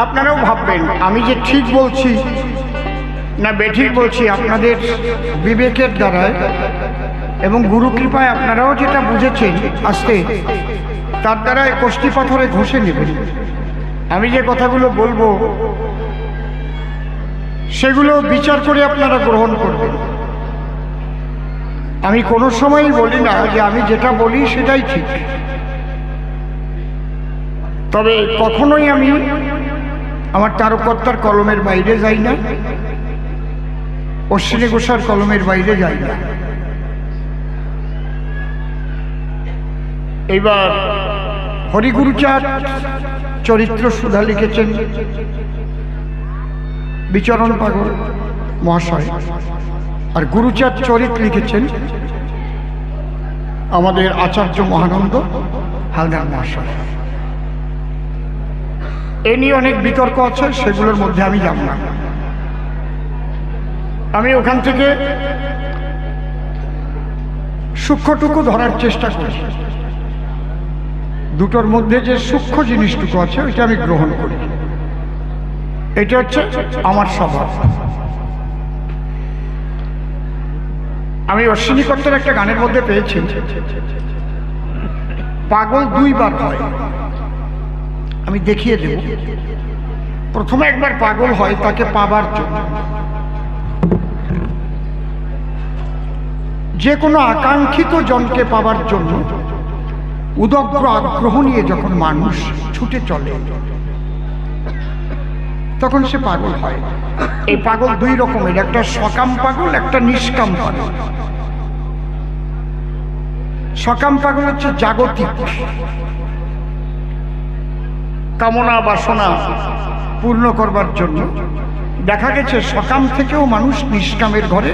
আপনারাও ভাববেন আমি যে ঠিক বলছি না বেঠিক বলছি, আপনাদের বিবেকের দ্বারায় এবং গুরু কৃপায় আপনারাও যেটা বুঝেছেন আস্তে তার দ্বারাই কষ্টি পাথরে ঘষে নেবেন। আমি যে কথাগুলো বলবো সেগুলো বিচার করে আপনারা গ্রহণ করবেন। আমি কোনো সময়ই বলি না যে আমি যেটা বলি সেটাই ঠিক, তবে কখনোই আমি আমার তারকর্তার কলমের বাইরে যাই না, অশ্বিনী ঘোষার কলমের বাইরে যাই না। এইবার হরিগুরুচাঁদ চরিত্র সুধা লিখেছেন বিচরণ পাগল মহাশয়, আর গুরুচাঁদ চরিত লিখেছেন আমাদের আচার্য মহানন্দ হালদার মহাশয়। এ নিয়ে অনেক বিতর্ক আছে, সেগুলোর মধ্যে আমি যাব না। আমি ওখান থেকে সূক্ষ্মটুকু ধরার চেষ্টা করি, দুটোর মধ্যে যে সূক্ষ্ম জিনিসটুকু আছে ওইটা আমি গ্রহণ করি। এটা হচ্ছে আমার স্বভাব। আমি অশ্বিনী কর্তার একটা গানের মধ্যে পেয়েছি, পাগল দুইবার হয়। আমি দেখিয়ে দেব। প্রথমে একবার পাগল হয় তাকে পাবার জন্য, যে কোনো আকাঙ্ক্ষিত জনকে পাবার জন্য উদগ্র আগ্রহ নিয়ে যখন মানুষ ছুটে চলে তখন সে পাগল হয়। এই পাগল দুই রকমের, একটা সকাম পাগল, একটা নিষ্কাম পাগল। সকাম পাগল হচ্ছে জাগতিক কামনা বাসনা পূর্ণ করবার জন্য। দেখা গেছে সকাম থেকেও মানুষ নিষ্কামের ঘরে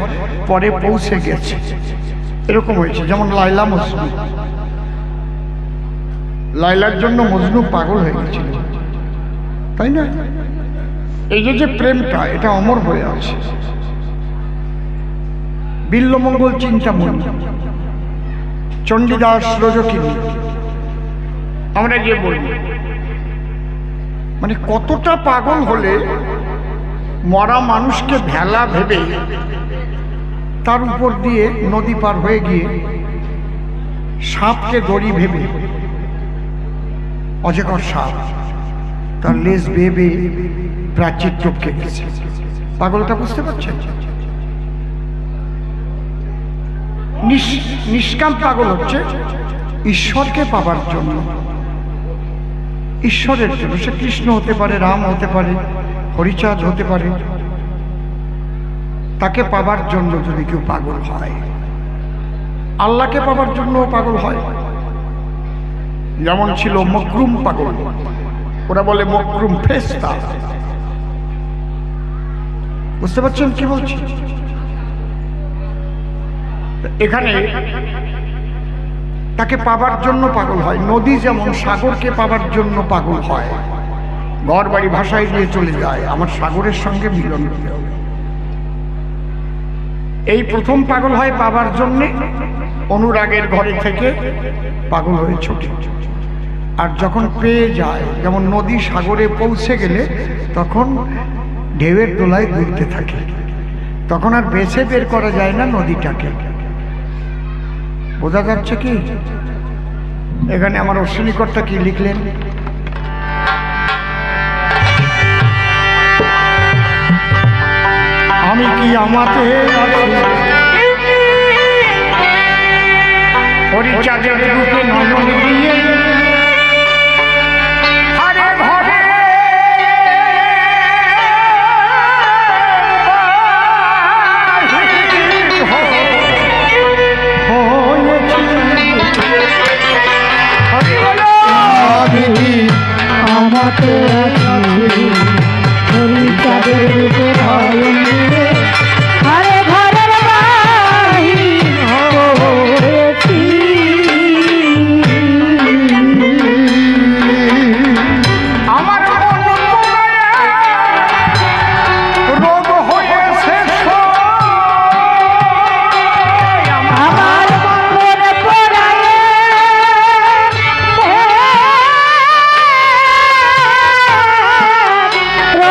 পরে পৌঁছে গেছে, এরকম হয়েছে। যেমন লাইলা মজনু, লাইলার জন্য মজনু পাগল হয়ে গেছিল, তাই না? এই যে প্রেমটা, এটা অমর হয়ে আছে। বিল্লমঙ্গল চিন্তামণি, চণ্ডীদাস রজকিনী, আমরা যে বলি, মানে কতটা পাগল হলে মরা মানুষকে ভেলা ভেবে তার উপর দিয়ে নদী পার হয়ে গিয়ে সাপকে দড়ি ভেবে, অজগর সাপ, তার লেজ বেয়ে প্রাচীর টপকে গেছে। পাগলটা বুঝতে পারছেন? নিষ্কাম পাগল হচ্ছে ঈশ্বরকে পাবার জন্য, ঈশ্বরের জন্য। সে কৃষ্ণ হতে পারে, রাম হতে পারে, হরিচাঁদ হতে পারে। তাকে পাবার জন্য যদি কেউ পাগল হয়, আল্লাহকে পাবার জন্য পাগল হয়। যেমন ছিল মকরুম পাগল, ওরা বলে মকরুম ফেরেশতা। বুঝতে পারছেন কি বলছি? এখানে তাকে পাবার জন্য পাগল হয়। নদী যেমন সাগরকে পাবার জন্য পাগল হয়, ঘর বাড়ি ভাষায় দিয়ে চলে যায়, আমার সাগরের সঙ্গে মিলন হতে হবে। এই প্রথম পাগল হয় পাবার জন্যে, অনুরাগের ঘরে থেকে পাগল হয়ে ছোটে। আর যখন পেয়ে যায়, যেমন নদী সাগরে পৌঁছে গেলে তখন ঢেউয়ের দোলায় দুলতে থাকে, তখন আর বেছে বের করা যায় না নদীটাকে। বোঝা যাচ্ছে কি? এখানে আমার অশ্বিনী কর্তা কি লিখলেন? আমি কি আমাতে হরিচাঁদের রূপে নয়ন দিয়ে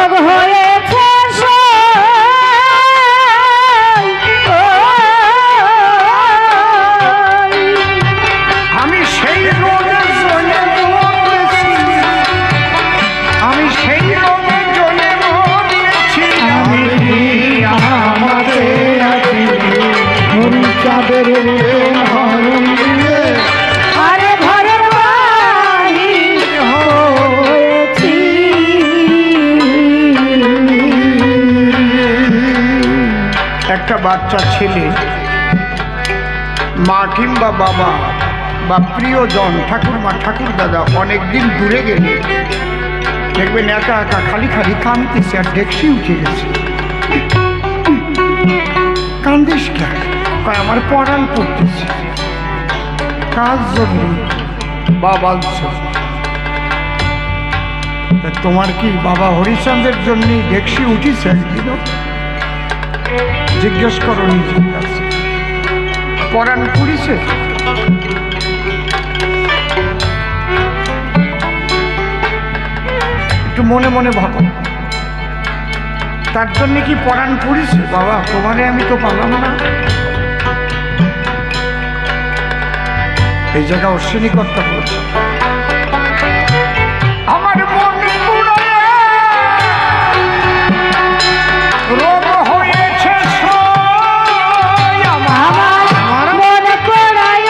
রোগ হয়েছে আমি সেই রোগের জন্য মরেছি, আমি সেই রোগের জন্য মরেছি। আমি আমাদের আছি হরিচাঁদের হরণ দিয়ে আরে ঘরের বাহির হয়েছি। একটা বাচ্চা ছেলে মা কিংবা বাবা বা প্রিয়জন ঠাকুরমা ঠাকুর দাদা অনেকদিন দূরে গেলে দেখবেন একা একা খালি খালি কাঁদতেছে আর ডেকসি উঠে গেছে। কান্দিস কেন? কয় আমার পড়ান পড়তেছে। কাজ জন্য বাবার জন্য। তা তোমার কি বাবা হরিচন্দ্রের জন্যই ডেকসি উঠিছে একদিনও? জিজ্ঞেস করো নিজের কাছে, পড়ান পুড়িছে? একটু মনে মনে ভাবো, তার জন্য কি পড়ান পুড়িছে? বাবা তোমারে আমি তো পারলাম না। এই জায়গা অশ্বিনী কর্তা বলছে আমার মনে রোগ হয়েছে আমার মনে পড়ায়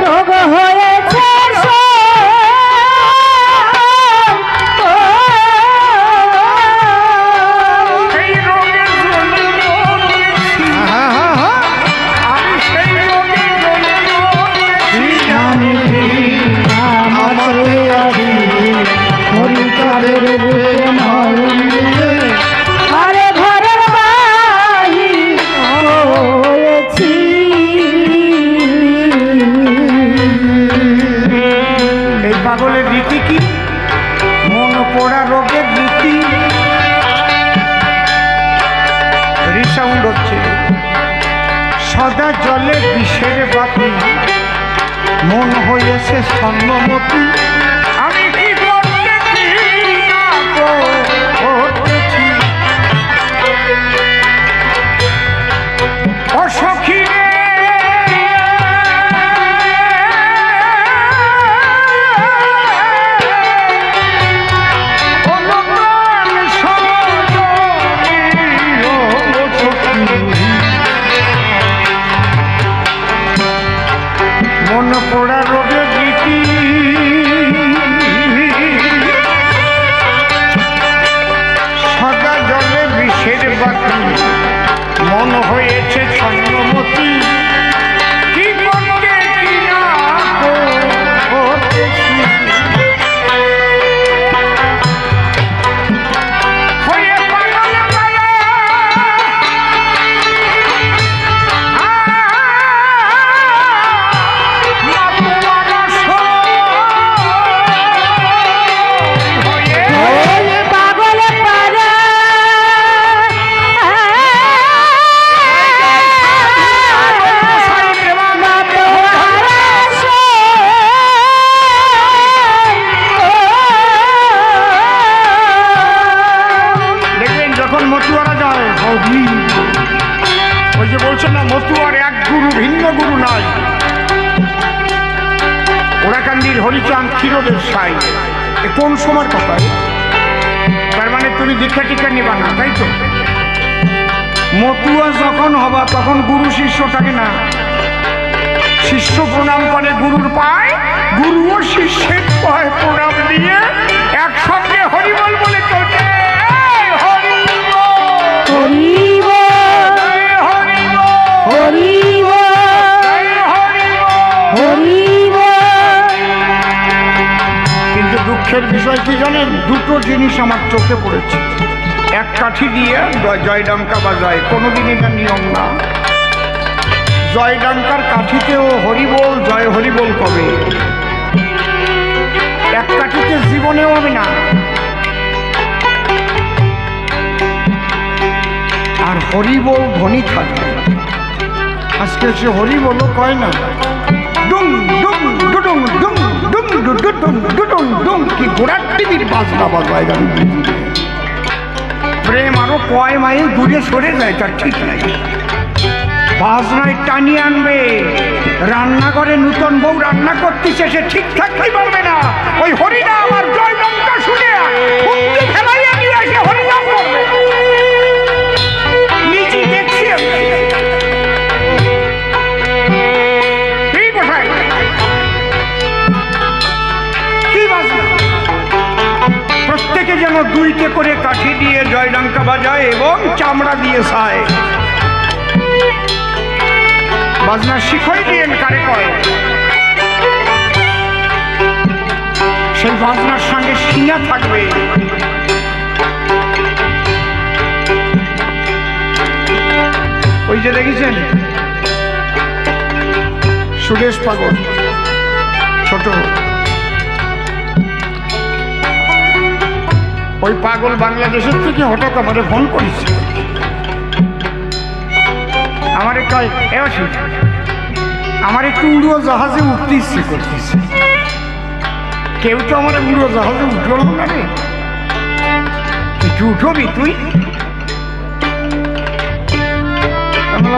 রোগ হয়েছে এই রোগের জন্য মরেছি। আমি সেই রোগের জন্য মরেছি। আমি আমাদের আছি হরিচাঁদের হরণ দিয়ে আরে ঘরের বাহির হয়েছি। এই পাগলের রীতি কি? মন পোড়া রোগের রীতি। রিসাউন্ড হচ্ছে সদা জলে বিষের বাতি, মন হয়েছে স্বর্ণমতি। আমি কি করতেছি না করতেছি অসখী রে, অনুপ্রাণ সজনী ও সখী। মন পোড়া রোগের রীতি, সদা জলে বিষের বাতি, মন হয়েছে ছন্নমতি। কি করতে কি না করতেছি, হয়ে পাগল মায়া। ওরে পাগল পারা দেখবেন যখন মতুয়ারা যায় হরি, ওই যে বলছে না মতুয়ার এক গুরু ভিন্ন গুরু নাই। ওরাকান্দির হরিচাঁদ ক্ষীরোদের সাই, এ কোন সময় কথা? তার মানে তুমি দীক্ষা টিক্ষা নিবা না, তাই তো? মতুয়া যখন হবা তখন গুরু শিষ্য থাকে না। শিষ্য প্রণাম করে গুরুর পায়, গুরুও শিষ্যের পায় প্রণাম দিয়ে একসঙ্গে হরিবল বলে চলছে। হরিব হরিব হরিব। কিন্তু দুঃখের বিষয় কি জানেন? দুটো জিনিস আমার চোখে পড়েছে। এক কাঠি দিয়ে জয়ডঙ্কা বাজায়, কোনোদিন এটা নিয়ম না। জয়ডঙ্কার কাঠিতেও হরিবোল জয় হরিবোল কবে, এক কাঠিতে জীবনেও হবে না। আর হরিবোল ধ্বনি থাকবে। আজকে সে হরিবোলও কয় না, ডুম ডুম ডুডুম গুটুন গুটুন ডুম কি ঘোড়ার টিভির বাজনা বাজায় গান। প্রেম আরো কয় মাইল দূরে সরে যায় তার ঠিক নাই। বাজনায় টানিয়ে আনবে, রান্নাঘরে নূতন বউ রান্না করতেছে, সে ঠিক থাকতেই পারবে না। ওই হরিনাম আর জয় লঙ্কা শুনে হুমকি খেলাইয়া নিয়ে এসে হরিনাম করবে। নিজে দেখছি কি কোথায় কি বাজনা। প্রত্যেকে যেন দুইটে করে কাঠি দিয়ে জয় লঙ্কা বাজায় এবং চামড়া দিয়ে ছায়। বাজনা শিখই দিয়েন কারে কয়। সেই বাজনার সঙ্গে শিঙা থাকবে। ওই যে দেখেছেন সুরেশ পাগল ছোট, ওই পাগল বাংলাদেশের থেকে হঠাৎ আমারে ফোন করেছে। আমার কয় আমার একটু উড়ো জাহাজে উঠতে ইচ্ছে করতেছে। কেউ তো আমার উড়ো জাহাজে উঠল না রে, একটু উঠবি তুই?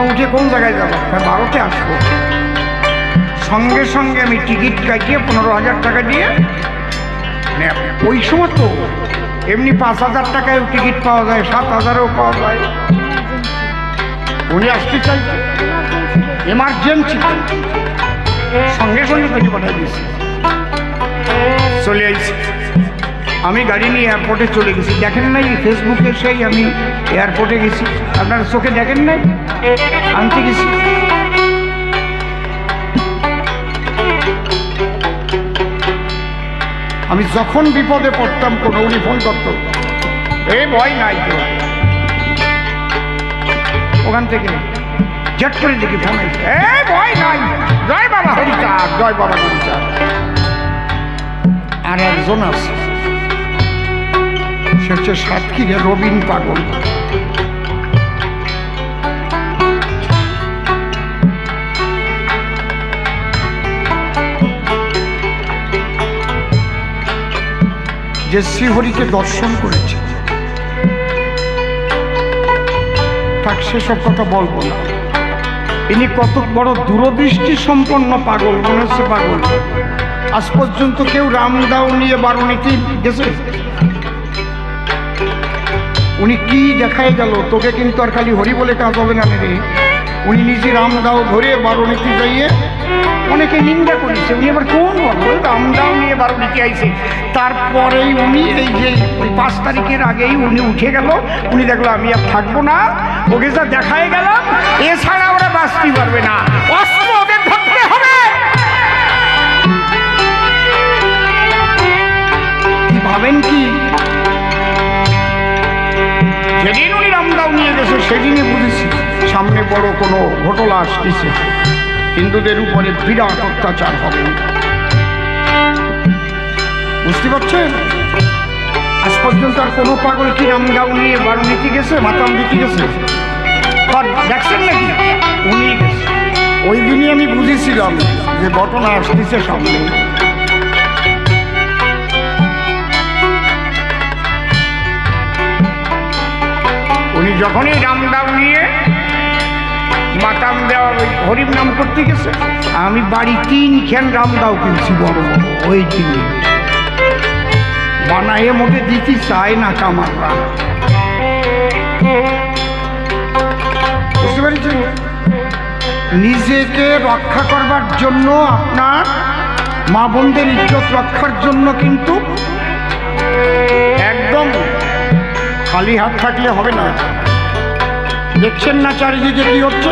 উঠে কোন জায়গায় যাবো? 12তে আসবো। সঙ্গে সঙ্গে আমি টিকিট কাটিয়ে 15,000 টাকা দিয়ে, ওই সময় তো এমনি 5,000 টাকায় টিকিট পাওয়া যায়, 7,000-এও পাওয়া যায়। উনি আসতে চাই এমার্জেন্সি, সঙ্গে সঙ্গে গাড়ি পাঠিয়ে দিয়েছি, চলে আসছি। আমি গাড়ি নিয়ে এয়ারপোর্টে চলে গেছি। দেখেন নাই ফেসবুকে সেই আমি এয়ারপোর্টে গেছি, আপনার চোখে দেখেন নাই? আনতে গেছি। আমি যখন বিপদে পড়তাম কোনো উনি ফোন করত, এই ভয় নাই তো। ওখান থেকে জট করে দেখি ফোন এসে, এই ভয় নাই, জয় বাবা হরিচাঁদ, জয় বাবা হরিচাঁদ। আর একজন আছে, সে হচ্ছে সাতক্ষীরে রবীন পাগল। যে শ্রীহরিকে দর্শন করেছে, তাকে সেসব কথা বলবো না। ইনি কত বড় দূরদৃষ্টি সম্পন্ন পাগল, মনে হচ্ছে পাগল। আজ পর্যন্ত কেউ রামদাও নিয়ে বারণীতে গেছে? উনি কি দেখাই গেল? তোকে কিন্তু আর খালি হরি বলে কাজ হবে না রে। উনি নিজে রামদাও ধরে বারণীতে যাইয়ে অনেকে নিন্দা করেছে। উনি আবার কোন বলো রামদাও নিয়ে বারণীতে আইছে। তারপরেই উনি এই যে 5 তারিখের আগেই উনি উঠে গেল। উনি দেখলো আমি আর থাকবো না, ওকে যা দেখাই গেলাম, এছাড়া ওরা বাঁচতে পারবে না, অস্ত্র ওদের ধরতে হবে। ভাবেন কি, যেদিন উনি রামদাও নিয়ে গেছে সেদিনই বুঝেছি সামনে বড় কোনো ঘটনা আসতেছে, হিন্দুদের উপরে বিরাট অত্যাচার হবে। বুঝতে পারছেন? আজ পর্যন্ত আর কোনো পাগল কি রামদাও নিয়ে বারণীতে গেছে, মাতাম দিতে গেছে? দেখছেন নাকি? উনি গেছে। ওই দিনই আমি বুঝেছিলাম যে ঘটনা আসতেছে সামনে। উনি যখনই রামদাও নিয়ে মাতাম দেওয়া হরিম নাম করতে গেছে, আমি বাড়ি 3 রামদাও কিনছি বড় বড়। ওই দিনে বানাইয়ে মোটে দিতে চায় না কামাররা। বুঝতে পেরেছেন? নিজেকে রক্ষা করবার জন্য, আপনার মা বোনদের ইজ্জত রক্ষার জন্য কিন্তু একদম খালি হাত থাকলে হবে না। দেখছেন না চারিদিকে কি হচ্ছে?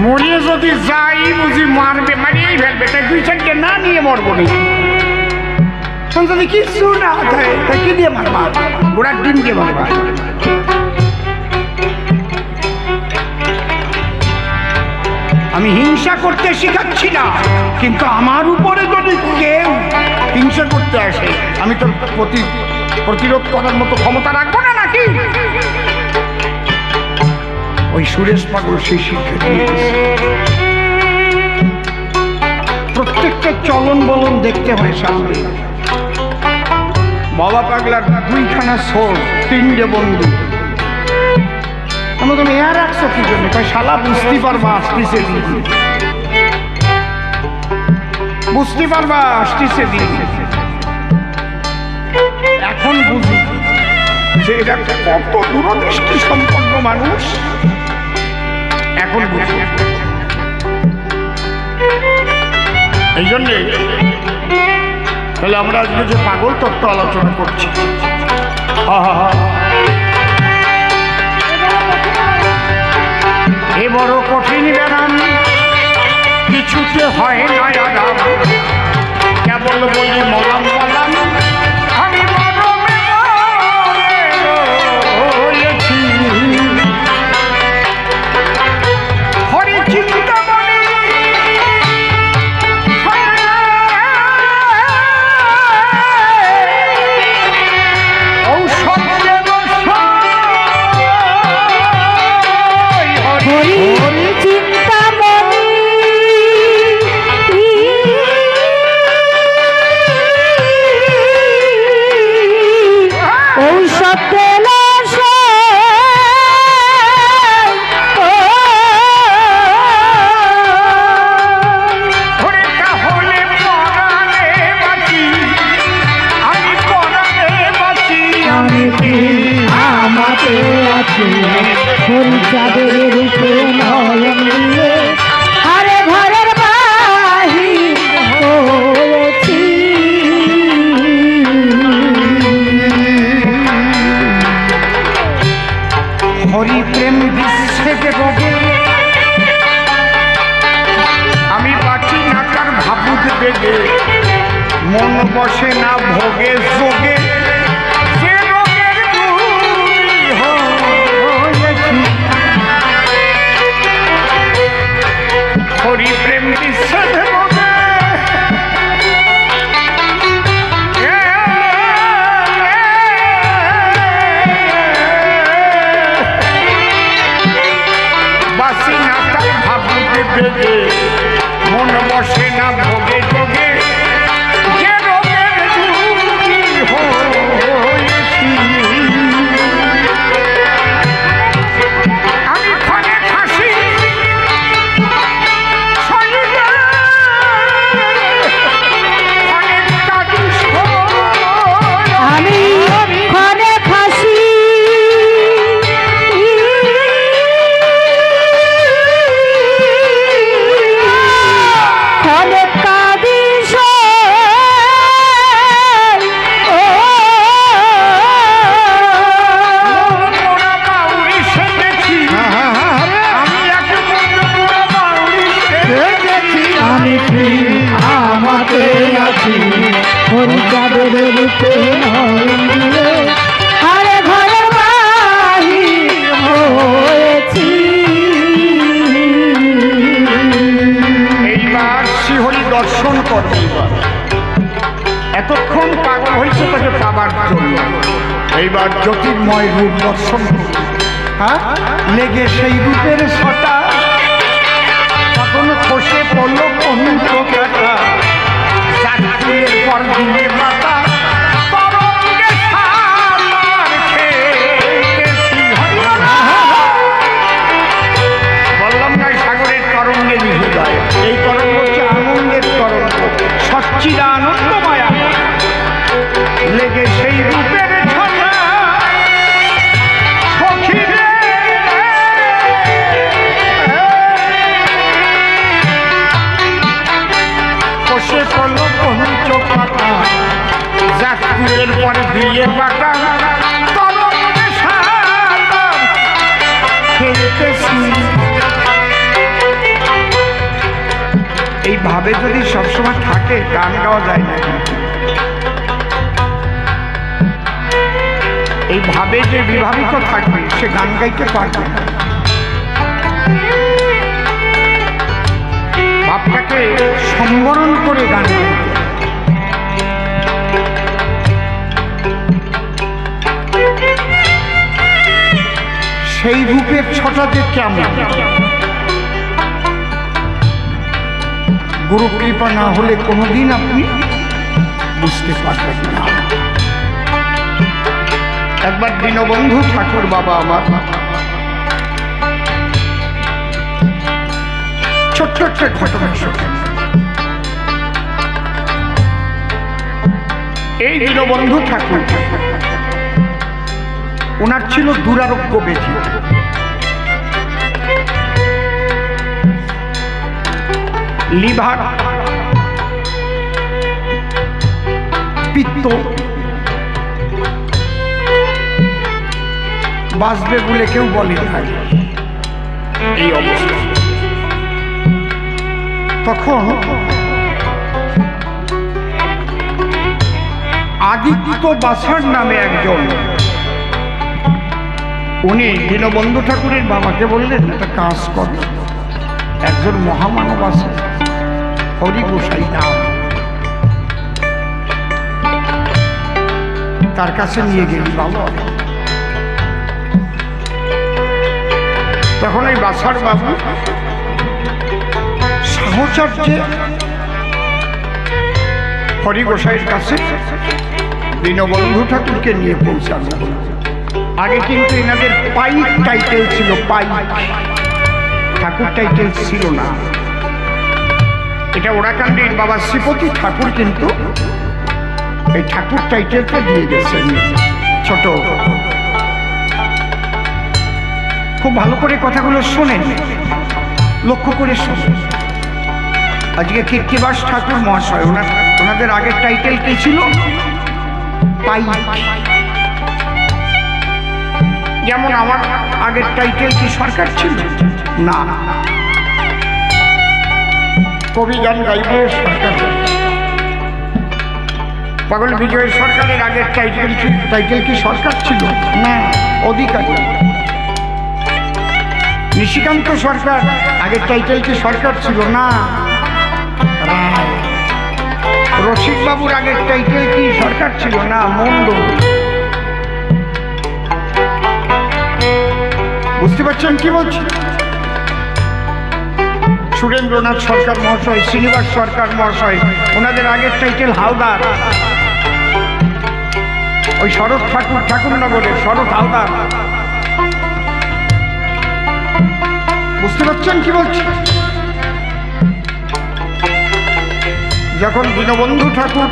মরিয়ে যদি যাই বুঝি মারবে, মারিয়েই ফেলবে, তাই 2-4টে না নিয়ে মরবো না। যদি কিছু না থাকে তা কি দিয়ে মারবা? ঘোড়ার ডিম দিয়ে মারবা। আমি হিংসা করতে শিখাচ্ছি না, কিন্তু আমার উপরে যদি কেউ হিংসা করতে আসে, আমি তোর প্রতিরোধ করার মতো ক্ষমতা রাখবো না নাকি? ওই সুরেশ পাগল সেই শিক্ষা দিয়েছে। প্রত্যেকটা চল দেখতে হয় সামনে। বাবা পাগলার দুইখানা সোর, তিনটে বন্ধু। তুমি এয়ার রাখছো কি জন্য? শালা বুঝতে পারবা আসতেছে দিন, বুঝতে পারবা আসতেছে দিন। এখন বুঝি যে এরা কত দূরদৃষ্টি সম্পন্ন মানুষ। এখন বুঝি। এই জন্যে তাহলে আমরা আজকে যে পাগল তত্ত্ব আলোচনা করছি, এ বড় কঠিন ব্যায়াম, কিছুতে হয় না আরাম, কেবল বলি মলাম মলাম, আমি মরমে রয়েছি। হরি চিন্তা বলি চাঁদের রূপে নয়ন দিয়ে আরে ঘরের বাহির হয়েছি। হরি প্রেম বিচ্ছেদে রোগে আমি বাঁচি না তার ভাবুক বেগে, মন বসে না ভোগে যোগে, হরি প্রেম বিচ্ছেদে রোগে বাসি না তার ভাবুকে বেগে, মন বসে না ভোগে যোগে, যে রোগের রোগী হয়েছি। আমি ক্ষণে খাসি আমি ঘরে খাসি ঘরে কাঁদি আমি কি আমাকে আছি হরিচাঁদের রূপে নয়ন দিয়ে আরে ঘরের বাহির হয়েছি। এইবার শ্রীহরি দর্শন করবে। এতক্ষণ পাগল হয়েছে তাকে পাবার জন্য, এইবার জ্যোতির্ময় রূপ দর্শন করবে। হ্যাঁ, লেগে সেই রূপের ছটা, তখন খসে পড়ল পবিত্র কাটা, চাকরির পর দিয়ে মাতা তরঙ্গে সার খেয়েছি। বললাম না সাগরের তরঙ্গে মিশে যায়। এই তরঙ্গ হচ্ছে আনন্দের তরঙ্গ, সচ্চিদা আনন্দ মায়া। লেগে সেই রূপের ছটা সখীরে বসে পড়ল পঞ্চ পাতা, জাকুরের পরে দিয়ে পাতা তরঙ্গে সার খেলতেছি। এইভাবে যদি সবসময় থাকে গান গাওয়া যায় না। এইভাবে যে বিভাবিত থাকবে সে গান গাইতে পারবে না। ভাবটাকে সম্বরণ করে গান গাইতে। সেই রূপের ছটাতে কেমন গুরু কৃপা না হলে কোনোদিন আপনি বুঝতে পারবেন না। একবার দীনবন্ধু ঠাকুর বাবা আমার ছোট্ট একটা ঘটনা শোনেন। এই দীনবন্ধু ঠাকুর ওনার ছিল দুরারোগ্য ব্যাধি। লিভার, পিত্ত, বাঁচবে বলে কেউ বলে নাই এই অবস্থা। তখন আদিত্য বাসার নামে একজন, উনি দীনবন্ধু ঠাকুরের বাবাকে বললেন একটা কাজ করো, একজন মহামানব আছে হরি গোসাই নাম, তার কাছে নিয়ে গেলি বাবা। তখন ওই বাসার বাবু সাহচর্যে হরি গোসাইয়ের কাছে দীনবন্ধু ঠাকুরকে নিয়ে পৌঁছানো। আগে কিন্তু এনাদের পাইক টাইটেল ছিল, পাইক, ঠাকুর টাইটেল ছিল না। এটা ওরাকান্দির বাবা শ্রীপতি ঠাকুর কিন্তু এই ঠাকুর টাইটেলটা দিয়ে গেছেন। ছোট, খুব ভালো করে কথাগুলো শোনেন, লক্ষ্য করে শোনেন। আজকে কীর্তিবাস ঠাকুর মহাশয় ওনাদের আগের টাইটেল কি ছিল? পাইক। যেমন আমার আগের টাইটেল কি সরকার ছিল না, কবি গান গাইবে সরকার। পাগল বিজয় সরকারের আগের টাইটেল কি সরকার ছিল না, অধিকারী। নিশিকান্ত সরকার আগের টাইটেল কি সরকার ছিল না, রায়। রসিক বাবুর আগের টাইটেল কি সরকার ছিল না, মন্ডল। বুঝতে পারছেন কি বলছি? সুরেন্দ্রনাথ সরকার মহাশয়, শ্রীনিবাস সরকার মহাশয়, ওনাদের আগের টাইটেল হালদার। ওই শরৎ ঠাকুর ঠাকুরনগরের শরৎ হালদার। বুঝতে পারছেন কি বলছি? যখন দীনবন্ধু ঠাকুর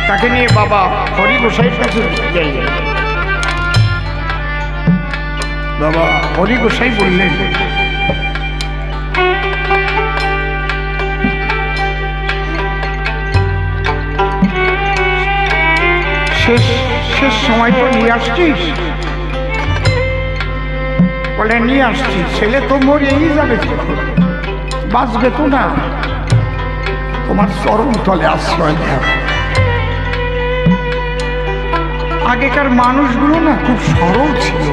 তাকে নিয়ে বাবা হরি গোসাইয়ের কাছে যাই, বাবা হরি গোসাই বললেন, শেষ সময় তো নিয়ে আসছিস? বলে নিয়ে আসছি। ছেলে তো মরেই যাবে, বাঁচবে তো না, তোমার চরম তলে আশ্রয় দেয়। আগেকার মানুষগুলো না খুব সরল ছিল।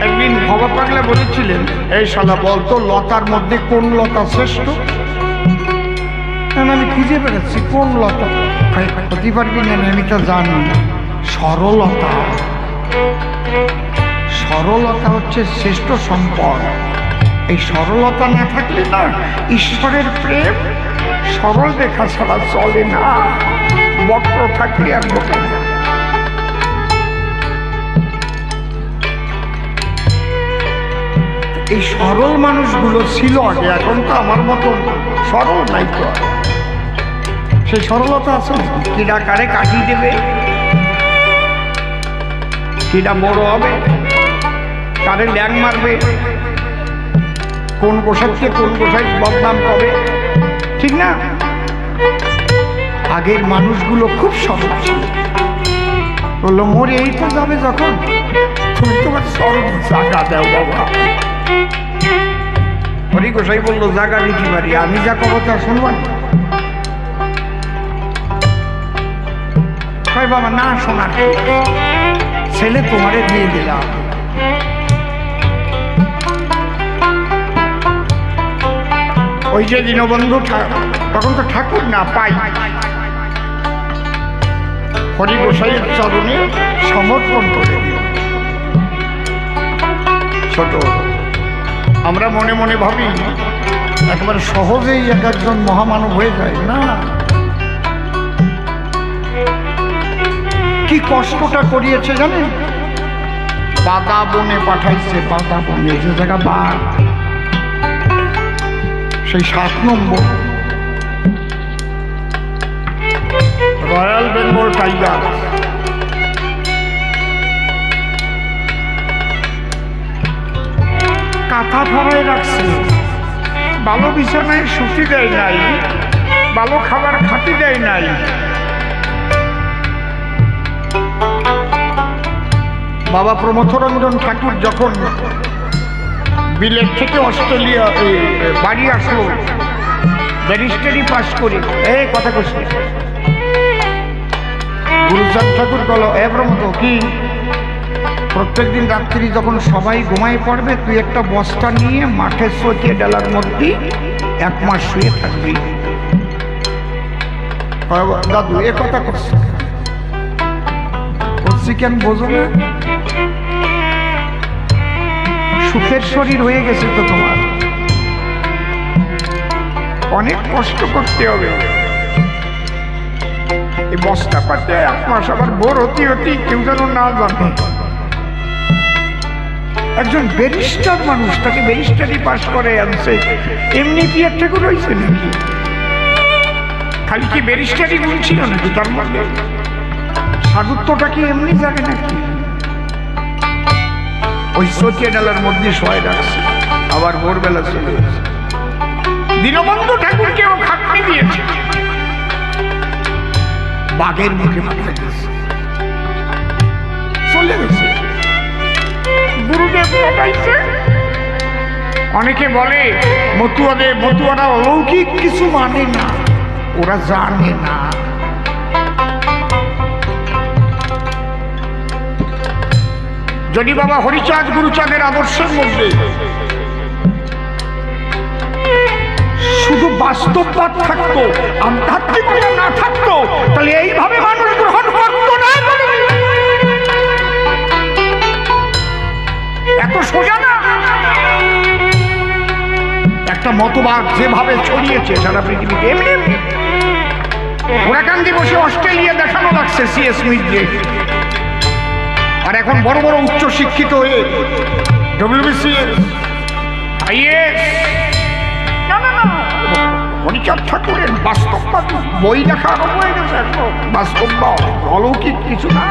একদিন ভবা পাগলা বলেছিলেন, এই শালা বলতো লতার মধ্যে কোন লতা শ্রেষ্ঠ? আমি খুঁজে বেড়াচ্ছি কোন লতা। হতে পারবি না, আমি তো জানি সরলতা। সরলতা হচ্ছে শ্রেষ্ঠ সম্পদ। এই সরলতা না থাকলে না ঈশ্বরের প্রেম সরল দেখা ছাড়া চলে না, বক্র থাকলে আর বোঝে না। এই সরল মানুষগুলো ছিল আগে, এখন তো আমার মতো সরল নাই তো। সেই সরলতা আছে, কিডা কারে কাটিয়ে দেবে, কিডা বড় হবে, কারে ল্যাং মারবে, কোন গোসাইকে কোন গোসাই বদনাম হবে, ঠিক না? আগের মানুষগুলো খুব সরল ছিল। বললো মরে এই তো যাবে যখন, তুমি তোমার সরল জায়গা দাও বাবা। হরি গোসাই বললো জায়গা দিতে পারি, আমি যা কব তা শুনবেন? বাবা না শোনার, ছেলে তোমারে দিয়ে দিলাম। ওই যে দীনবন্ধু তখন তো ঠাকুর না, পাই, হরি গোসাইয়ের চরণে সমর্পণ করে দিল। ছোট আমরা মনে মনে ভাবি একেবারে সহজেই এক একজন মহামানব হয়ে যায় না। কি কষ্টটা করিয়েছে জানেন? বাদা বনে পাঠাইছে, বাদা বনে, যে জায়গা বাঘ, সেই 7 নম্বর রয়্যাল বেঙ্গল টাইগার। কাঁথা ফরায় রাখছে, ভালো বিছানায় শুতে দেয় নাই, ভালো খাবার খাতে দেয় নাই। বাবা প্রমথরঞ্জন ঠাকুর যখন বিলেত থেকে অস্ট্রেলিয়া বাড়ি আসলো, ব্যারিস্টারি পাস করে, এই কথা কইছে, গুরুচাঁদ ঠাকুর বল, এ প্রমথ কি প্রত্যেকদিন রাত্রি যখন সবাই ঘুমাই পড়বে তুই একটা বস্তা নিয়ে মাঠে সটিয়ে ডালার মধ্যে 1 মাস শুয়ে থাকবি। দাদু এ কথা করছি কেন বোঝো না? সুখের শরীর হয়ে গেছে তো তোমার, অনেক কষ্ট করতে হবে। এই বস্তা পাতে 1 মাস আবার বোর হতে হতে কেউ যেন না জানে। একজন ব্যারিস্টার মানুষ, তাকে ব্যারিস্টারি পাস করে আনছে, এমনি কি একটা করে হয়েছে নাকি? খালি কি ব্যারিস্টারি গুণ ছিল নাকি তার মধ্যে? সাধুত্বটা কি এমনি যাবে নাকি? ওই সটিয়া ডালার মধ্যে শোয় রাখছে, আবার ভোরবেলা চলে গেছে। দীনবন্ধু ঠাকুরকেও খাটনি দিয়েছে, বাঘের মুখে মাথা গেছে, চলে গেছে। গুরুদেব পাঠাইছে। অনেকে বলে মতুয়ারা অলৌকিক কিছু মানে না, ওরা জানে না। যদি বাবা হরিচাঁদ গুরুচাঁদের আদর্শের মধ্যে শুধু বাস্তববাদ থাকতো, আধ্যাত্মিকতা না থাকতো, তাহলে এইভাবে মানুষ গ্রহণ করত না। এত সোজা না। একটা মতবাদ যেভাবে ছড়িয়েছে সারা পৃথিবীতে, এমনি ওরাকান্দি বসে অস্ট্রেলিয়া দেখানো লাগছে সিএস মিডে, আর এখন বড় বড় উচ্চ শিক্ষিত হয়ে ডব্লিউবিসিএস, আইএস। না না না, হরিচাঁদ ঠাকুরের বাস্তববাদ বই দেখা আরম্ভ হয়ে গেছে। বাস্তববাদ অলৌকিক কিছু না।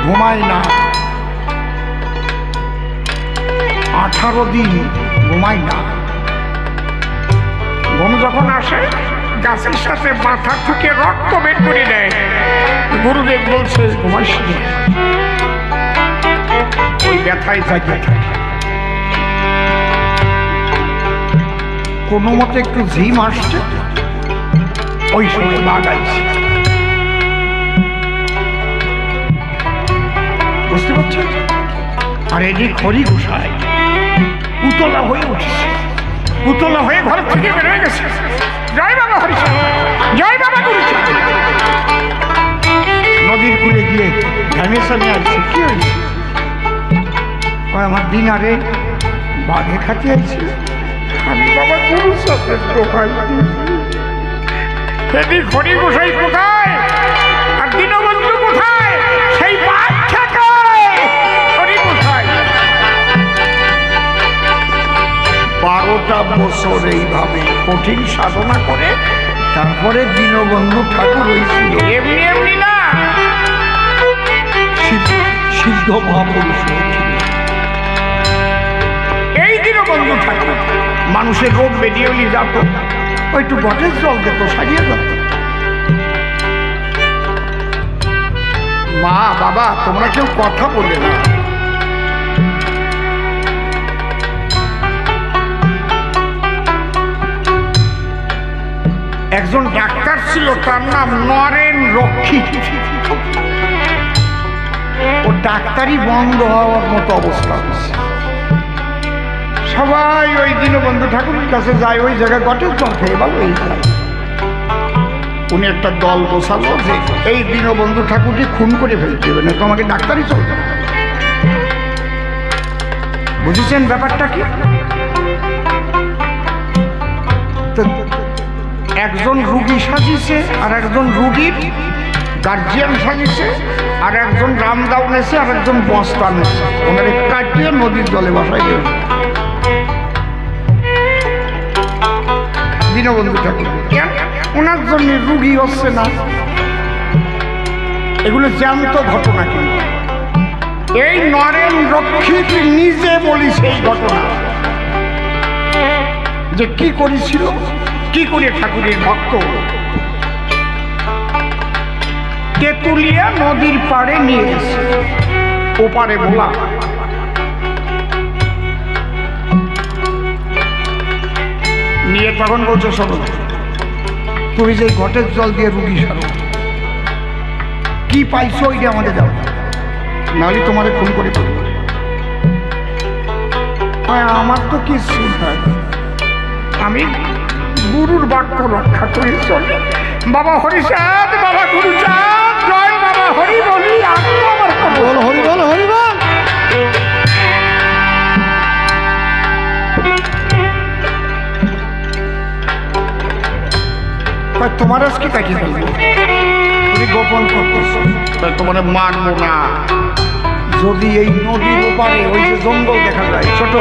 ঘুমায় না, 18 দিন ঘুমায় না। ঘুম যখন আসে গাছের সাথে মাথা ঠুকে রক্ত বের করে দেয়। গুরুদেব বলছে ঘুমাইস না, ওই ব্যথায় জাগিয়ে থাকে। কোনো মতে একটু ঝিম আসছে, ওই সময় বাঘ আইছে। বুঝতে পারছেন? আর এদিক হরি গোসাই উতলা হয়ে উঠেছে, উতলা হয়ে ঘর থেকে বের হয়ে গেছে। জয় বাবা হরিচাঁদ, জয় বাবা গুরুচাঁদ। নদীর কূলে গিয়ে ঘামেশানে আসছে। কি হয়েছে? আমার দিন আরে বাঘে খাতে আইছে, আমি বাবা গুরুচাঁদের দোকান। এদিক হরি গোসাই কোথায় আর দীনবন্ধু কোথায়? সেই বাঘ ঠেকায় হরি গোসাই। 12টা বছর এইভাবে কঠিন সাধনা করে তারপরে দীনবন্ধু ঠাকুর হয়েছিল। এমনি এমনি না, সিদ্ধ মহাপুরুষ হয়েছিল। এই দীনবন্ধু ঠাকুর মানুষের রোগ বেরিয়ে যেত, ওই একটু বটের জল দিত, সারিয়ে যেত। মা বাবা তোমরা কেউ কথা বলে না। একজন ডাক্তার ছিল, তার নাম নরেন রক্ষী। ও ডাক্তারি বন্ধ হওয়ার মতো অবস্থা হচ্ছে। সবাই ওই দীনবন্ধু ঠাকুরের কাছে যায়, ওই জায়গায় গটের জল খেয়ে ভালো এই যায়। উনি একটা দল বসালো যে এই দীনবন্ধু ঠাকুরকে খুন করে ফেলতে হবে, না তোমাকে ডাক্তারই চলতে হবে। বুঝেছেন ব্যাপারটা কি? তো একজন রুগী সাজিছে, আর একজন রুগীর গার্জিয়ান সাজিছে, আর একজন রামদাও নেছে, আর একজন বস্তা নেছে। ওনারে কাটিয়ে নদীর জলে বসাই গেল দীনবন্ধু ঠাকুর। কেন? ওনার জন্য রুগী হচ্ছে না। এগুলো জ্যান্ত ঘটনা। কিন্তু এই নরেন রক্ষিত নিজে বলিছে এই ঘটনা, যে কি করেছিল, কি করে ঠাকুরের ভক্ত তেঁতুলিয়া নদীর পাড়ে নিয়ে এসে ওপারে ভোলা নিয়ে তখন বলছে, শোনো তুমি যে ঘটের জল দিয়ে রুগী সারো, কি পাইছো ওইটা আমাদের দাও, নাহলে তোমাদের খুন করে ফেলবো। আমার তো কিছু নাই, আমি গুরুর বাক্য রক্ষা করে চলি। বাবা হরিচাঁদ, বাবা গুরুচাঁদ, জয় বাবা হরি বলি। আমার বল হরি বল, হরি বল। তোমার আজকে কাটিয়ে ফেলবো, তুমি গোপন করতেছো, তাই তোমার মানবো না। যদি এই নদীর ওপারে ওই যে জঙ্গল দেখা যায় ছোট,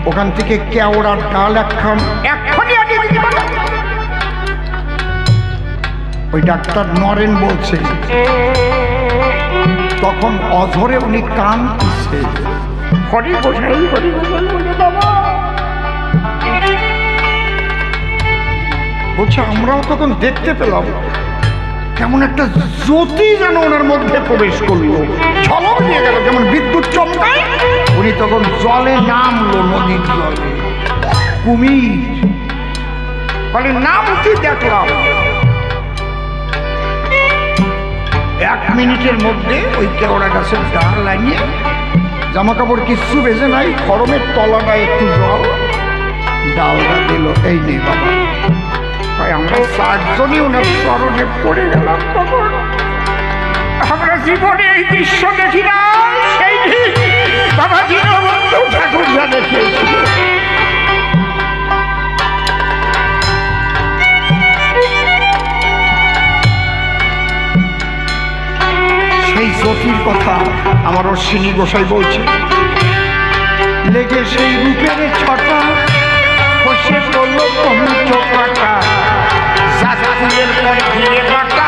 ওখান থেকে কেওড়ার ডাল এক্ষুনি আনিয়ে দিতে পারো। ওই ডাক্তার নরেন বলছে, তখন অঝরে উনি কান দিচ্ছে, হরি গোসাই হরি গোসাই বলে বাবা। বলছে আমরাও তখন দেখতে পেলাম কেমন একটা জ্যোতি যেন ওনার মধ্যে প্রবেশ করলো, ঝলক দিয়ে গেল যেমন বিদ্যুৎ চমকায়। উনি তখন জলে নামলো, নদীর জলে। কুমির বলে নামটি দেখলাম। 1 মিনিটের মধ্যে ওই কেওড়া গাছের ডাল লাগিয়ে, জামা কাপড় কিচ্ছু বেজে নাই, খরমের তলাটায় একটু জল, ডালটা দিল, এই নেই বাবা। আমরা 4 জনই ওনার চরণে পড়ে গেলাম। তখন আমরা জীবনে এই দৃশ্য দেখি না, সেই বাবা দীনবন্ধু ঠাকুর যা দেখিয়েছিল। সেই জ্যোতির কথা আমার অশ্বিনী গোসাই বলছে, লেগে সেই রূপের ছটা বসে করলো চোপাটা, ফুলের পর ঘিরে বাটা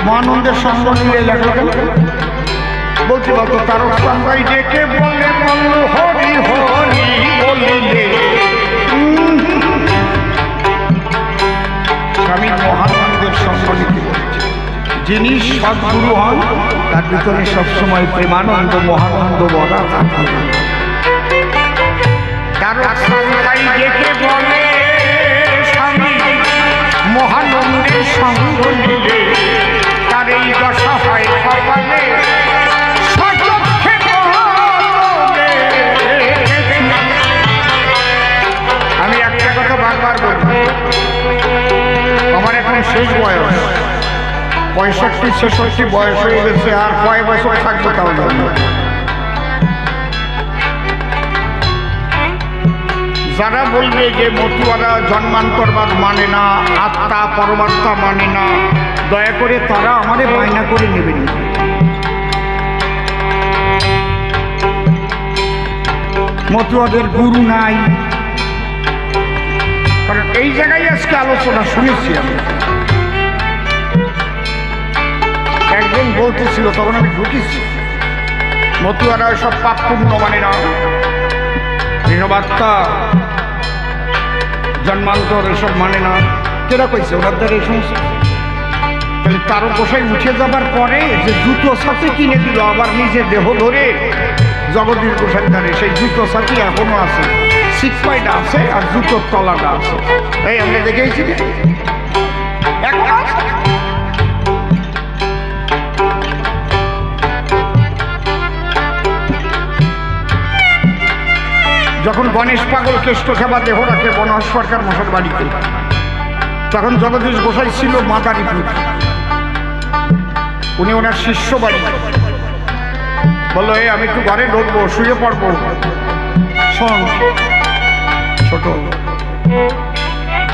মহানন্দের সঙ্গ নিলে লেখা কেন বলতে বলতো তারক সঙ্গাই ডেকে বলে বলল হরি হরি বলিলে। স্বামী মহানন্দের সঙ্গ নিতে বলেছে, যিনি সদ্গুরু হন তার ভিতরে সবসময় প্রেমানন্দ মহানন্দ বলা থাকে। তারক সঙ্গাই ডেকে বলে স্বামী মহানন্দের সঙ্গ নিলে, তার এই দশা হয় কপালে সচক্ষে বলে। আমি একটা কথা বারবার বলবো, আমার এখন শেষ বয়স, 65-66 বয়স হয়ে গেছে, আর কয় বছর থাকবো তাও জানি না। যারা বলবে যে মতুয়ারা জন্মান্তরবাদ মানে না, আত্মা পরমাত্মা মানে না, দয়া করে তারা আমাদের বায়না করে নেবেন। মতুয়াদের গুরু নাই, কারণ এই জায়গায় আজকে আলোচনা শুনেছি আমি। একজন বলতেছিল, তখন আমি ঢুকেছি, মতুয়ারা সব পাপ পুণ্য মানে না, ঋণবার্তা জন্মান্তর এসব মানে না। কেরা কইছে ওনার দ্বারা এই সমস্ত? তাহলে তারও বসায় উঠে যাবার পরে যে জুতো সাথে কিনে দিল আবার নিজে দেহ ধরে জগদীশ গোসাইর দ্বারে, সেই জুতো সাথে এখনো আছে, সিকপাইটা আছে আর জুতোর তলাটা আছে। এই আমরা দেখেছি এখন আছে। যখন গণেশ পাগল কেষ্ট খেবা দেহ রাখে বনহস সরকার মশার বাড়িতে, তখন জগদীশ গোসাই ছিল মাদারীপুর। উনি ওনার শিষ্য বাড়ি বললো, এই আমি একটু ঘরে ঢুকবো, শুয়ে পড়বো, শোন ছোট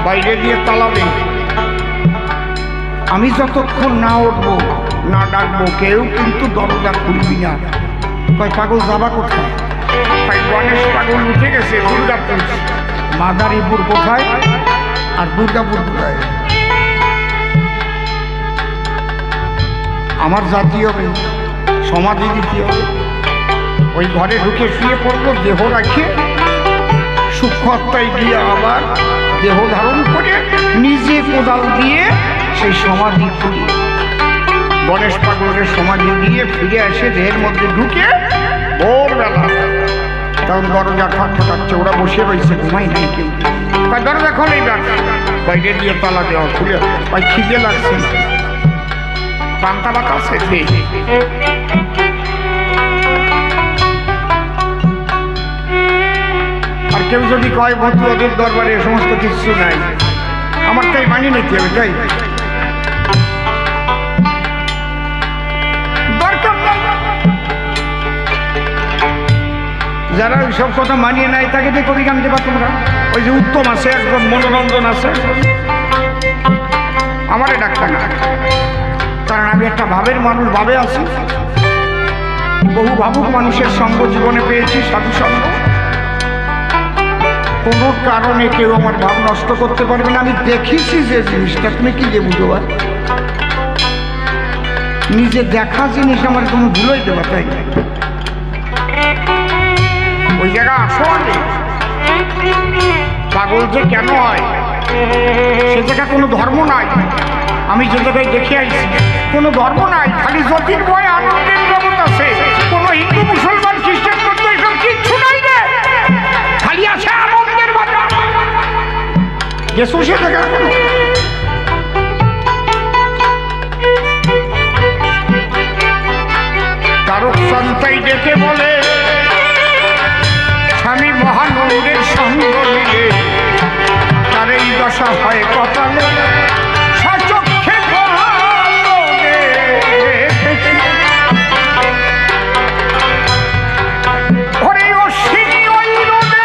বাইরে দিয়ে তালা নেই, আমি যতক্ষণ না উঠবো না ডাকবো কেউ কিন্তু দরজা খুলবি না। কয় পাগল যাবা কোথায়? গণেশ পাগল উঠে গেছে দুর্গাপুর। মাদারীপুর কোথায় আর দুর্গাপুর কোথায়? আমার জাতীয় সমাধি দিতে হবে। ওই ঘরে ঢুকে শুয়ে পড়লো, দেহ রাখে সূক্ষ্মতায় গিয়ে আবার দেহ ধারণ করে নিজে কোদাল দিয়ে সেই সমাধি খুলি, গণেশ পাগলের সমাধি দিয়ে ফিরে আসে দেহের মধ্যে ঢুকে ভোরবেলা। তখন দরজা ঠকঠকাচ্ছে, ওরা বসে রয়েছে, ঘুমাই নাই কেউ। দরজা খোলেই ডাক, বাইরে দিয়ে তালা দেওয়া, খুলে ওই খিদে লাগছে, পান্তা ভাত আছে। আর কেউ যদি কয় ভতুয়াদের দরবারে এ সমস্ত কিছু নাই, আমার তাই মানিয়ে নিতে হবে, তাই যারা ওই সব কথা মানিয়ে নাই তাকে যে কবি গান দেবা তোমরা। ওই যে উত্তম আছে, একজন মনোরঞ্জন আছে, আমারে ডাক্তার না, কারণ আমি একটা ভাবের মানুষ, ভাবে আছি। বহু ভাবুক মানুষের সঙ্গ জীবনে পেয়েছি, সাধু সঙ্গ। কোনো কারণে কেউ আমার ভাব নষ্ট করতে পারবে না। আমি দেখেছি যে জিনিসটা, তুমি কি যে বুঝবা, নিজে দেখা জিনিস আমার তুমি ভুলোই দেবা, তাই ওই জায়গা আসো আগে। পাগল যে কেন হয় সে জায়গা কোনো ধর্ম নাই। আমি যে জায়গায় দেখে আইছি কোনো ধর্ম নাই, খালি জ্যোতির্ময় আনন্দের জগৎ আছে। কোনো হিন্দু মুসলমান খ্রিস্টান করতে এসব কিচ্ছু নাই রে, খালি আছে আনন্দের বাজার। গেছো সে জায়গা কোনো তারক সন্তাই ডেকে বলে, স্বামী মহানন্দের সঙ্গ নিলে তার এই দশা হয় কপালে। সচক্ষে ওরে অশ্বিনী ওই রোদে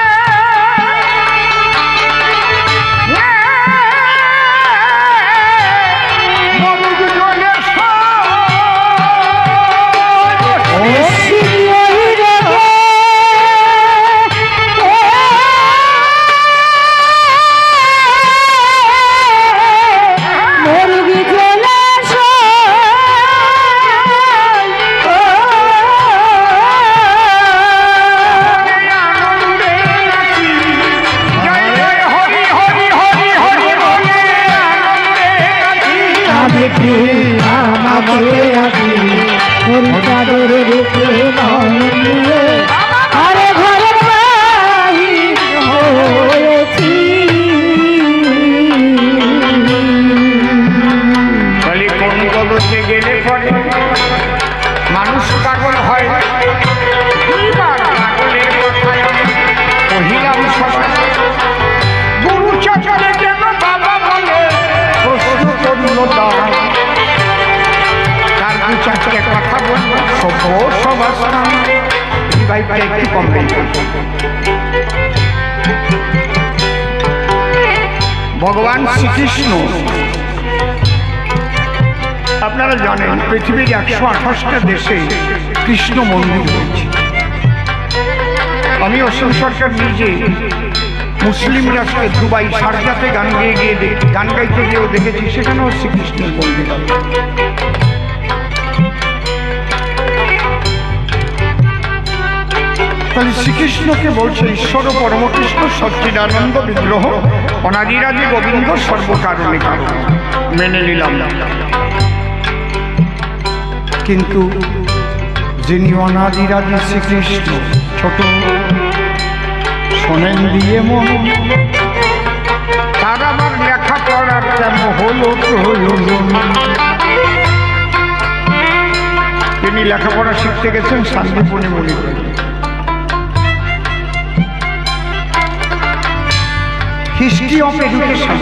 মানুষ পাগল হয়। দুইবার পাগলের কথায় কহিলাম সবাই, গুরু চাচারে কেন বাবা বলে প্রশ্ন করল তারা। ভগবান শ্রীকৃষ্ণ, আপনারা জানেন পৃথিবীর 128টা দেশে কৃষ্ণ মন্দির রয়েছে। আমি অসীম সরকার নিজে মুসলিম রাষ্ট্রে দুবাই শারজাতে গান গাইতে গিয়েও দেখেছি, সেখানেও শ্রীকৃষ্ণের মন্দির আছে। তাহলে শ্রীকৃষ্ণকে বলছে ঈশ্বর পরমকৃষ্ণ সচ্চিদানন্দ বিগ্রহ অনাদিরাদি গোবিন্দ সর্বকারণে কারণ, মেনে নিলাম। কিন্তু যিনি অনাদিরাদি শ্রীকৃষ্ণ, ছোট শোনেন দিয়ে মন, তার আবার লেখাপড়ার তেমন হলো প্রয়োজন। তিনি লেখাপড়া শিখতে গেছেন শান্তিপুরে মণিপুরে। হিস্ট্রি অফ এডুকেশন,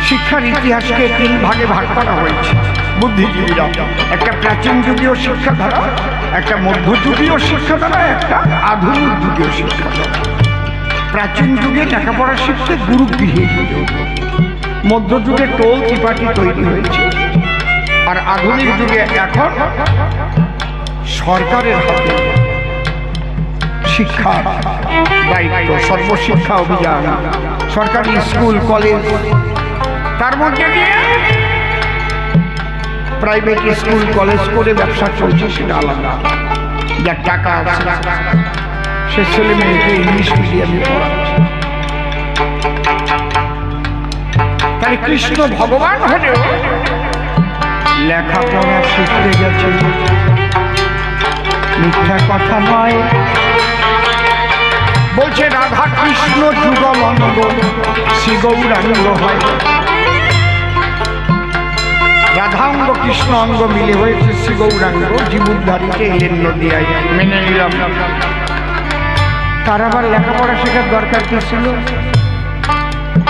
শিক্ষার ইতিহাসকে 3 ভাগে ভাগ করা হয়েছে বুদ্ধিজীবীরা। একটা প্রাচীন যুগীয় শিক্ষাধারা, একটা মধ্যযুগীয় শিক্ষাধারা, একটা আধুনিক যুগীয় শিক্ষাধারা। প্রাচীন যুগে লেখাপড়া শিখতে গুরুগৃহে যেতে হতো, মধ্যযুগে টোল ত্রিপাঠী তৈরি হয়েছে, আর আধুনিক যুগে এখন সরকারের হাতে শিক্ষা দায়িত্ব, সর্বশিক্ষা অভিযান, সরকারি স্কুল কলেজ, তার মধ্যে দিয়ে প্রাইভেট স্কুল কলেজ করে ব্যবসা চলছে, সেটা আলাদা। যার টাকা আছে সে ছেলে মেয়েকে ইংলিশ মিডিয়ামে পড়াচ্ছে। তাই কৃষ্ণ ভগবান হলেও লেখাপড়া শিখতে গেছে, মিথ্যা কথা নয়। বলছে রাধা কৃষ্ণ যুগল অঙ্গ শ্রী গৌরাঙ্গ হয়। রাধা অঙ্গ কৃষ্ণ অঙ্গ মিলে হয়েছে শ্রী গৌরাঙ্গ, জীবুদ্ধারীকে এলেন নদিয়ায়, মেনে নিলাম। তার আবার লেখাপড়া শেখার দরকার কি ছিল?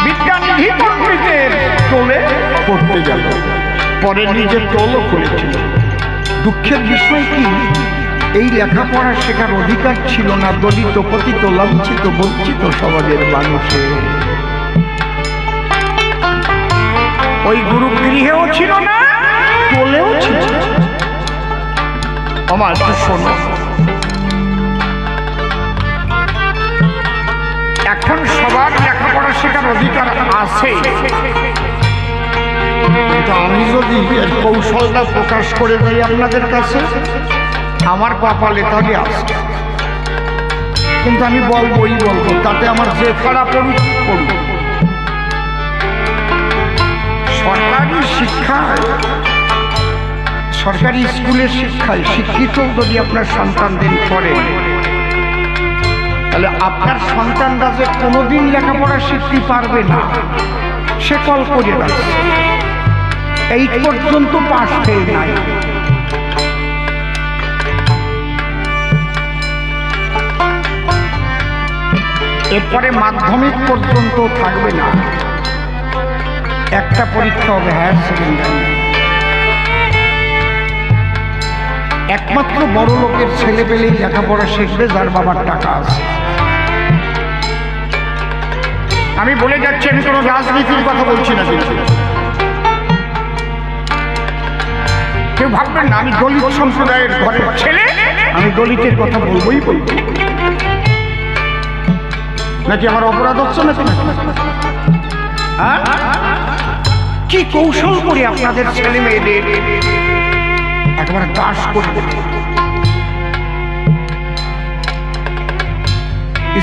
বিজ্ঞানী পণ্ডিতের টোলে পড়তে গেল, পরে নিজের টোলও খুলেছিল। দুঃখের বিষয় কি, এই লেখাপড়া শেখার অধিকার ছিল না দলিত পতিত লাঞ্ছিত বঞ্চিত সমাজের মানুষের। ওই গুরুগৃহেও ছিল না, টোলেও ছিল। আমার শোনো, এখন সবার লেখাপড়া শেখার অধিকার আছে, কিন্তু আমি যদি এর কৌশলটা প্রকাশ করে দিই আপনাদের কাছে, আমার কপালে তাহলে আসবে। কিন্তু আমি বলবোই বলবো, তাতে আমার যে খারাপ পড়ুক। সরকারি শিক্ষায়, সরকারি স্কুলের শিক্ষায় শিক্ষিত যদি আপনার সন্তানদের করেন, তাহলে আপনার সন্তানরা যে কোনোদিন লেখাপড়া শিখতে পারবে না সে কল করে রাখছে। 8 পর্যন্ত পাস ফেল নাই। এরপরে মাধ্যমিক পর্যন্ত থাকবে না, একটা পরীক্ষা হবে হায়ার সেকেন্ডারি। একমাত্র বড় লোকের ছেলে পেলেই লেখাপড়া শিখবে যার বাবার টাকা আছে। আমি বলে যাচ্ছি, আমি কোনো রাজনীতির কথা বলছি না, কিন্তু কেউ ভাববেন না আমি দলিত সম্প্রদায়ের ঘরের ছেলে, আমি দলিতের কথা বলবোই বলবো। নাকি আমার অপরাধ হচ্ছে নাকি? কি কৌশল করে আপনাদের ছেলে মেয়েদের একেবারে দাস করে দেবে।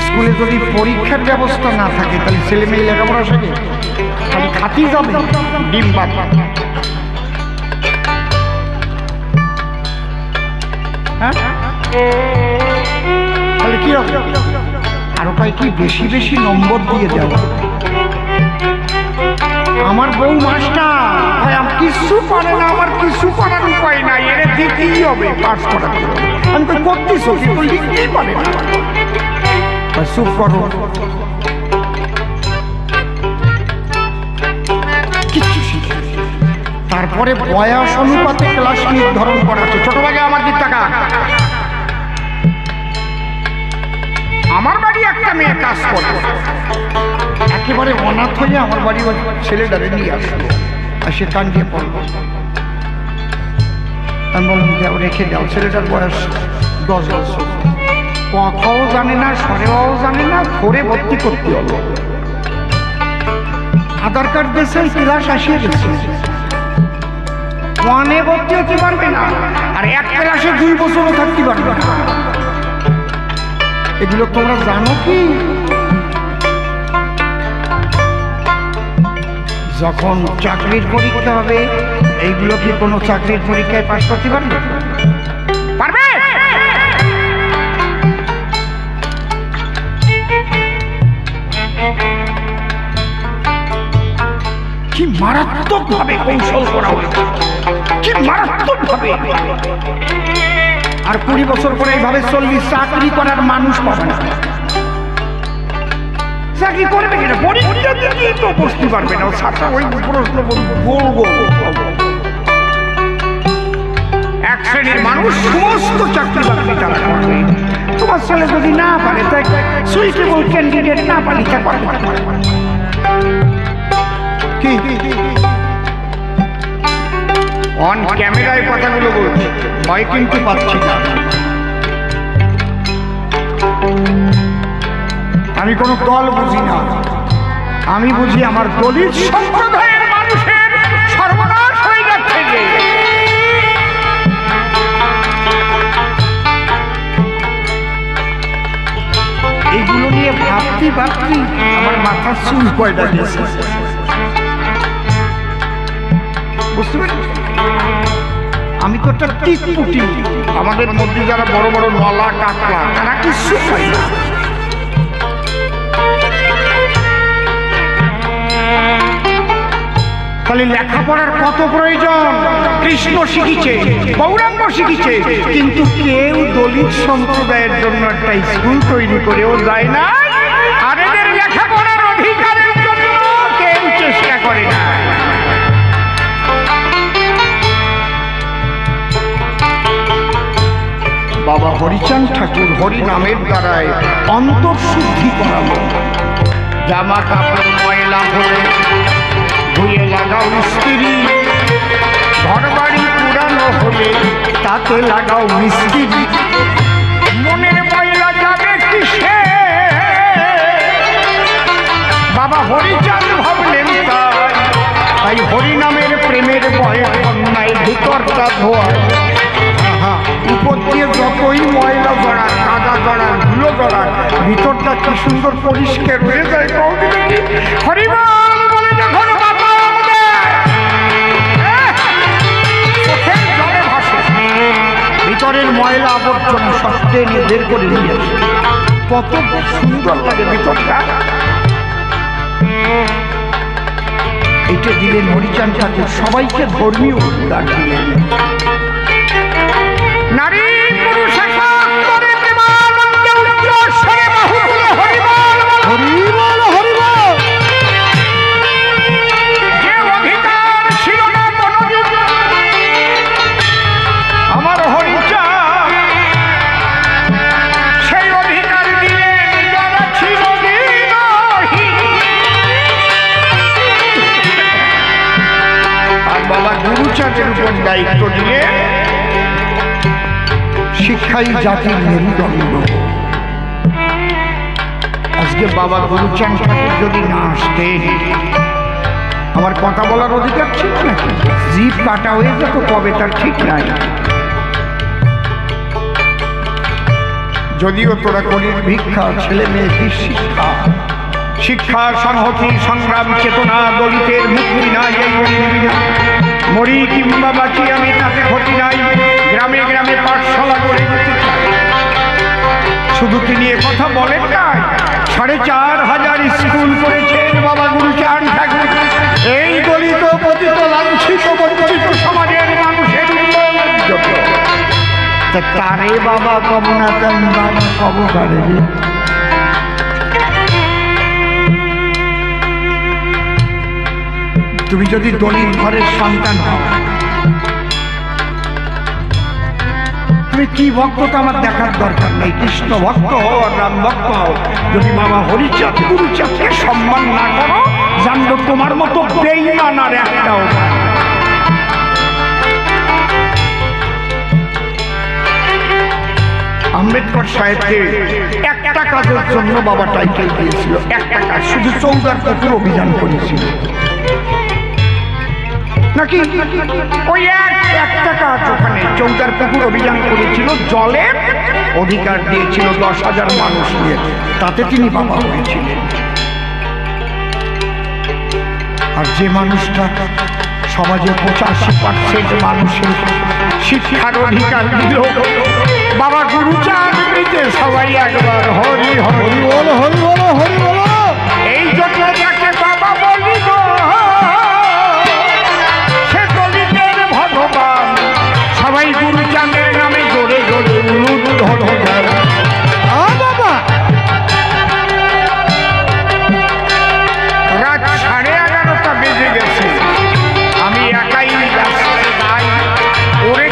স্কুলে যদি পরীক্ষার ব্যবস্থা না থাকে, তাহলে ছেলে মেয়ে লেখাপড়া শেখে, খালি খাতি যাবে ডিম ভাত। তাহলে কি হবে? আর উপায় কি? বেশি বেশি নম্বর দিয়ে দেওয়া। আমার বউ মাস্টার, কিছু পারে না, আমার কিছু করার উপায় নাই, এর দিতেই হবে পাস করার। আমি তো করতেছ, কিন্তু লিখতেই পারে না। চুপ করো, কিচ্ছু শিখে। তারপরে বয়স অনুপাতে ক্লাস নির্ধারণ করা আছে। ছোট ভাগে আমার দিক টাকা, আমার বাড়ি একটা মেয়ে কাজ করে, একেবারে অনাথ হয়ে আমার বাড়ি ওই ছেলেটারে নিয়ে আসলো, আর সে কান্দিয়ে পড়লো। আমি বললাম যাও, রেখে দাও। ছেলেটার বয়স 10 বছর, কথাও জানে না, সরেও জানে না, ধরে ভর্তি করতে হলো। আধার কার্ড দিয়েছে, ক্লাস আসিয়ে দিচ্ছে, ওয়ানে ভর্তি হতে পারবে না, আর এক ক্লাসে 2 বছরও থাকতে পারবে না। এগুলো তোমরা জানো কি? যখন চাকরির পরীক্ষা হবে, এইগুলো কি কোনো চাকরির পরীক্ষায় পাস করতে পারবে? পারবে? কি মারাত্মক ভাবে কৌশল করা হয়েছে, কি মারাত্মক ভাবে। আর 20 বছর পরে এইভাবে 40 চাকরি করার মানুষ পাবে না। চাকরি করবে কিনা, পরীক্ষা দিয়ে তো বসতে পারবে না, ছাত্র ওই প্রশ্ন গোল গোল। এক শ্রেণীর মানুষ সমস্ত চাকরি বাকরি তারা করবে। তোমার ছেলে যদি না পারে, তাই সুইটেবল ক্যান্ডিডেট না পারি তা পারবে কি? অন ক্যামেরায় কথাগুলো বলছি, ভয় কিন্তু পাচ্ছি না। আমি কোনো দল বুঝি না, আমি বুঝি আমার দলিত সম্প্রদায়ের মানুষের সর্বনাশ হয়ে যাচ্ছে। যে এইগুলো নিয়ে ভাবতে ভাবতে আমার মাথার চুল কয়টা গেছে, বুঝতে পারছি। আমি তো একটা টিকপুটি, আমাদের মধ্যে যারা বড় বড় নলা কাকলা, তারা কিছু পাই না। তাহলে লেখাপড়ার কত প্রয়োজন। কৃষ্ণ শিখিছে, গৌরাঙ্গ শিখিছে, কিন্তু কেউ দলিত সম্প্রদায়ের জন্য একটা স্কুল তৈরি করেও যায় না, আর এদের লেখাপড়ার অধিকারের জন্য কেউ চেষ্টা করে না। বাবা হরিচাঁদ ঠাকুর হরি নামের দ্বারায় অন্তঃশুদ্ধি করালো। জামা কাপড় ময়লা হলে ধুয়ে লাগাও স্ত্রী, ঘর বাড়ি পুরানো হলে তাতে লাগাও মিস্ত্রি। মনের ময়লা যাবে কিসে, বাবা হরিচাঁদ ভাবলেন তাই হরি নামের প্রেমের বয় অন্যায় ভিতরটা ধোয়া। উপর দিয়ে যতই ময়লা জড়ান, কাদা জড়ান, ধুলো জড়ান, ভিতরটা কি সুন্দর পরিষ্কার হয়ে যায়। হরিবল বলে যখন জলে ভাসে, ভিতরের ময়লা আবর্জনা সব টেনে বের করে নিয়ে আসে, কত সুন্দর লাগে ভিতরটা। এটা দিলেন হরিচাঁদ ঠাকুর, সবাইকে ধর্মীয় অধিকার দিলেন। নারী পুরুষ একাত্তরে প্রেমানন্দে উচ্চস্বরে বাহুবলে হরিবল হরিবল হরিবল। যে অধিকার ছিল না কোনদিন আমার হরিচাঁদ, সেই অধিকার দিলেন যারা ছিল দিনহীন। আর বাবা গুরুচাঁদের উপর দায়িত্ব দিলেন শিক্ষাই জাতির মেরুদণ্ড। আজকে বাবা গুরুচাঁদ ঠাকুর যদি না আসতেন, আমার কথা বলার অধিকার ছিল নাকি? জিভ কাটা হয়ে যেত কবে, তার ঠিক নাই। যদিও তোরা করিস ভিক্ষা, ছেলে মেয়েদের শিক্ষা, শিক্ষা সংহতি সংগ্রাম চেতনা, দলিতের মুক্তি নাই এই না। মরি কিংবা বাঁচি আমি তাতে ক্ষতি নাই, গ্রামে গ্রামে পাঠশালা করে দিতে চাই। শুধু তিনি কথা বলেন নাই, 4500 স্কুল করেছেন বাবা গুরুচাঁদ ঠাকুর। এই দলিত পতিত লাঞ্ছিত বঞ্চিত সমাজের মানুষের উন্নয়নের জন্য। তারে বাবা কব না, তাই বাবা কব কারে। তুমি যদি দলিত ঘরের সন্তান হও, তুমি কি ভক্ত তো আমার দেখার দরকার নেই, কৃষ্ণ ভক্ত হও আর রাম ভক্ত হও, যদি বাবা হরিচাঁদ গুরুচাঁদকে সম্মান না করো, জানলো তোমার মতো বেঈমান আর একটাও। আম্বেদকর সাহেবকে একটা কাজের জন্য বাবা টাইটেল দিয়েছিল, একটা কাজ, শুধু চৌদার পুকুর অভিযান করেছিল নাকি? ওই একটা কাজ, ওখানে চৌদার পুকুর অভিযান করেছিল, জলের অধিকার দিয়েছিল 10,000 মানুষ নিয়ে, তাতে তিনি বাবা হয়েছিলেন। আর যে মানুষটা সমাজে 85% মানুষের শিক্ষার অধিকার দিল, বাবা গুরুচাঁদ সবাই একবার হরি হরি বলো, হরি বলো, হরি বলো। এই জন্য